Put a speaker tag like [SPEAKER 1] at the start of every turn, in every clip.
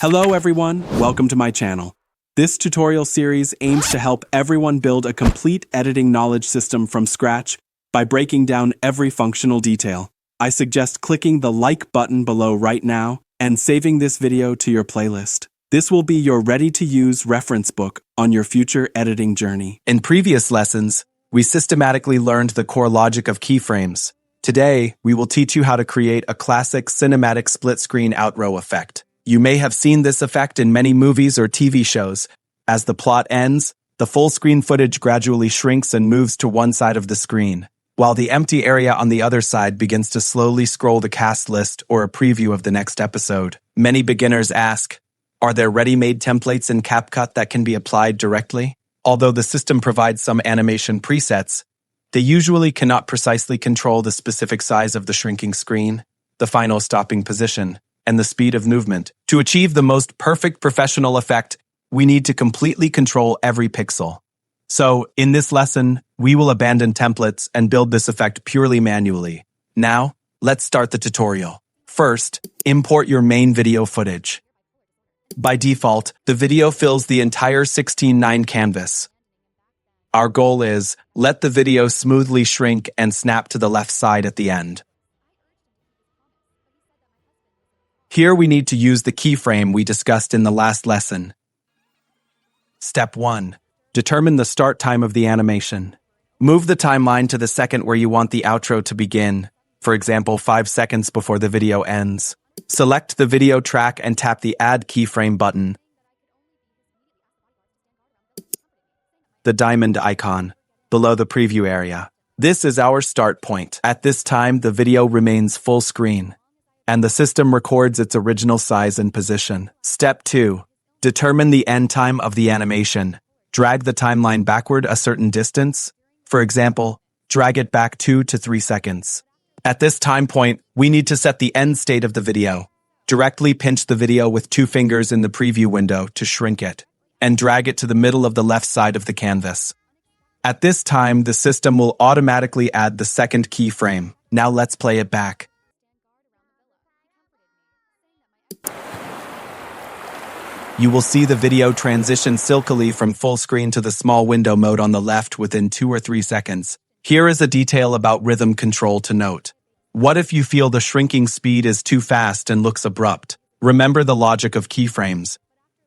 [SPEAKER 1] Hello everyone, welcome to my channel. This tutorial series aims to help everyone build a complete editing knowledge system from scratch by breaking down every functional detail. I suggest clicking the like button below right now and saving this video to your playlist. This will be your ready-to-use reference book on your future editing journey.
[SPEAKER 2] In previous lessons, we systematically learned the core logic of keyframes. Today, we will teach you how to create a classic cinematic split-screen outrow effect. You may have seen this effect in many movies or TV shows. As the plot ends, the full-screen footage gradually shrinks and moves to one side of the screen, while the empty area on the other side begins to slowly scroll the cast list or a preview of the next episode. Many beginners ask, are there ready-made templates in CapCut that can be applied directly? Although the system provides some animation presets, they usually cannot precisely control the specific size of the shrinking screen, the final stopping position, and the speed of movement. To achieve the most perfect professional effect, we need to completely control every pixel. So, in this lesson, we will abandon templates and build this effect purely manually. Now, let's start the tutorial. First, import your main video footage. By default, the video fills the entire 16:9 canvas. Our goal is, let the video smoothly shrink and snap to the left side at the end. Here we need to use the keyframe we discussed in the last lesson. Step 1. Determine the start time of the animation. Move the timeline to the second where you want the outro to begin, for example 5 seconds before the video ends. Select the video track and tap the Add Keyframe button. The diamond icon, below the preview area. This is our start point. At this time, the video remains full screen, and the system records its original size and position. Step 2. Determine the end time of the animation. Drag the timeline backward a certain distance. For example, drag it back 2 to 3 seconds. At this time point, we need to set the end state of the video. Directly pinch the video with 2 fingers in the preview window to shrink it, and drag it to the middle of the left side of the canvas. At this time, the system will automatically add the second keyframe. Now let's play it back. You will see the video transition silkily from full screen to the small window mode on the left within 2 or 3 seconds. Here is a detail about rhythm control to note. What if you feel the shrinking speed is too fast and looks abrupt? Remember the logic of keyframes.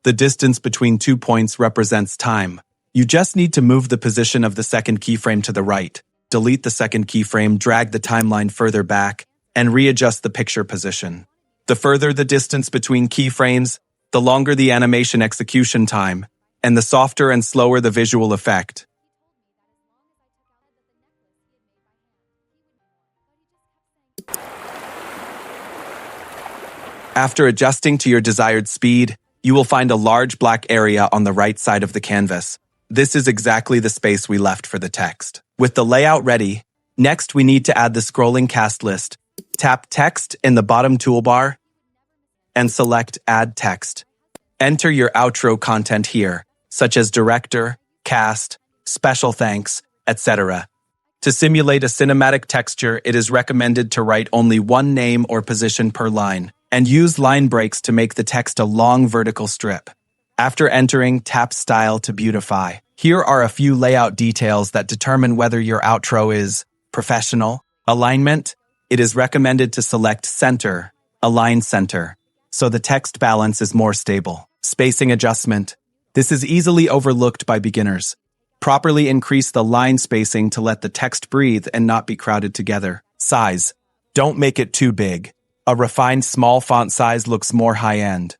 [SPEAKER 2] The distance between 2 points represents time. You just need to move the position of the second keyframe to the right, delete the second keyframe, drag the timeline further back, and readjust the picture position. The further the distance between keyframes, the longer the animation execution time, and the softer and slower the visual effect. After adjusting to your desired speed, you will find a large black area on the right side of the canvas. This is exactly the space we left for the text. With the layout ready, next we need to add the scrolling cast list. Tap Text in the bottom toolbar and select Add Text. Enter your outro content here, such as director, cast, special thanks, etc. To simulate a cinematic texture, it is recommended to write only one name or position per line, and use line breaks to make the text a long vertical strip. After entering, tap Style to beautify. Here are a few layout details that determine whether your outro is professional. Alignment. It is recommended to select Center, Align Center, so the text balance is more stable. Spacing adjustment. This is easily overlooked by beginners. Properly increase the line spacing to let the text breathe and not be crowded together. Size. Don't make it too big. A refined small font size looks more high-end.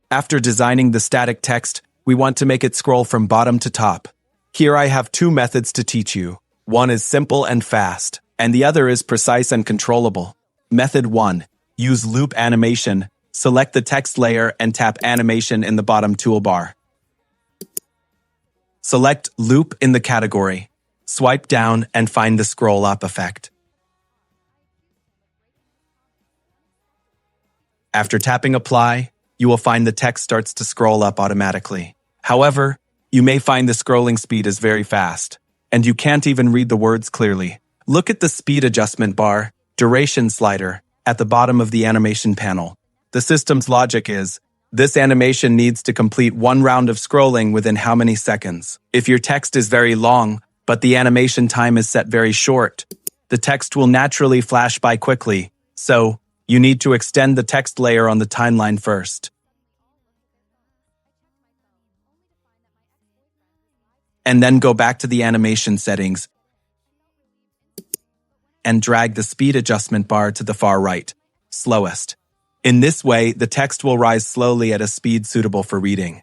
[SPEAKER 2] After designing the static text, we want to make it scroll from bottom to top. Here I have 2 methods to teach you. One is simple and fast, and the other is precise and controllable. Method 1. Use loop animation. Select the text layer and tap Animation in the bottom toolbar. Select Loop in the category. Swipe down and find the scroll up effect. After tapping Apply, you will find the text starts to scroll up automatically. However, you may find the scrolling speed is very fast, and you can't even read the words clearly. Look at the speed adjustment bar, duration slider, at the bottom of the animation panel. The system's logic is, this animation needs to complete one round of scrolling within how many seconds? If your text is very long, but the animation time is set very short, the text will naturally flash by quickly, so you need to extend the text layer on the timeline first. And then go back to the animation settings and drag the speed adjustment bar to the far right, slowest. In this way, the text will rise slowly at a speed suitable for reading.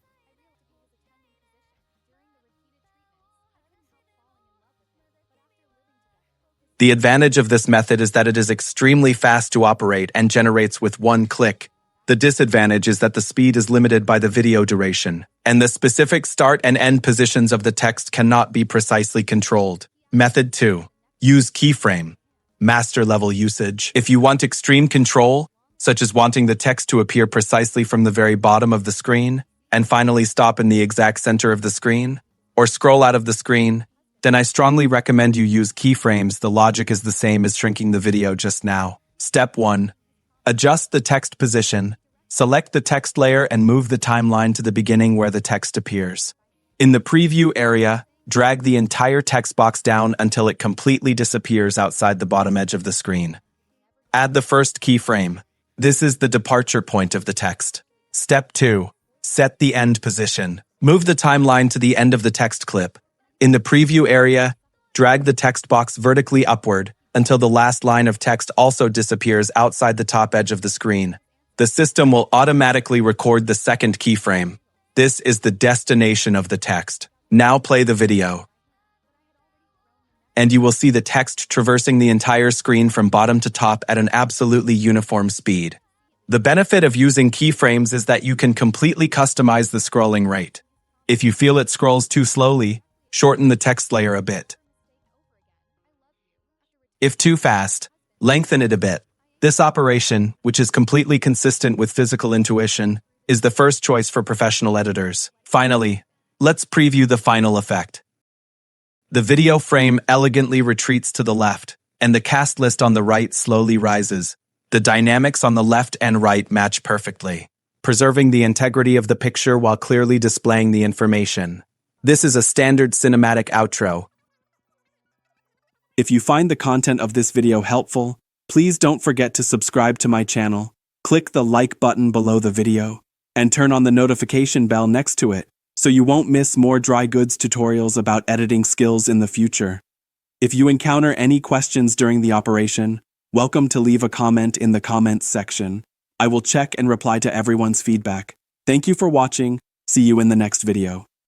[SPEAKER 2] The advantage of this method is that it is extremely fast to operate and generates with one click. The disadvantage is that the speed is limited by the video duration, and the specific start and end positions of the text cannot be precisely controlled. Method 2. Use keyframe. Master level usage. If you want extreme control, such as wanting the text to appear precisely from the very bottom of the screen, and finally stop in the exact center of the screen, or scroll out of the screen, then I strongly recommend you use keyframes. The logic is the same as shrinking the video just now. Step 1. Adjust the text position. Select the text layer and move the timeline to the beginning where the text appears. In the preview area, drag the entire text box down until it completely disappears outside the bottom edge of the screen. Add the first keyframe. This is the departure point of the text. Step 2. Set the end position. Move the timeline to the end of the text clip. In the preview area, drag the text box vertically upward until the last line of text also disappears outside the top edge of the screen. The system will automatically record the second keyframe. This is the destination of the text. Now play the video. And you will see the text traversing the entire screen from bottom to top at an absolutely uniform speed. The benefit of using keyframes is that you can completely customize the scrolling rate. If you feel it scrolls too slowly, shorten the text layer a bit. If too fast, lengthen it a bit. This operation, which is completely consistent with physical intuition, is the first choice for professional editors. Finally, let's preview the final effect. The video frame elegantly retreats to the left, and the cast list on the right slowly rises. The dynamics on the left and right match perfectly, preserving the integrity of the picture while clearly displaying the information. This is a standard cinematic outro.
[SPEAKER 1] If you find the content of this video helpful, please don't forget to subscribe to my channel, click the like button below the video, and turn on the notification bell next to it so you won't miss more dry goods tutorials about editing skills in the future. If you encounter any questions during the operation, welcome to leave a comment in the comments section. I will check and reply to everyone's feedback. Thank you for watching. See you in the next video.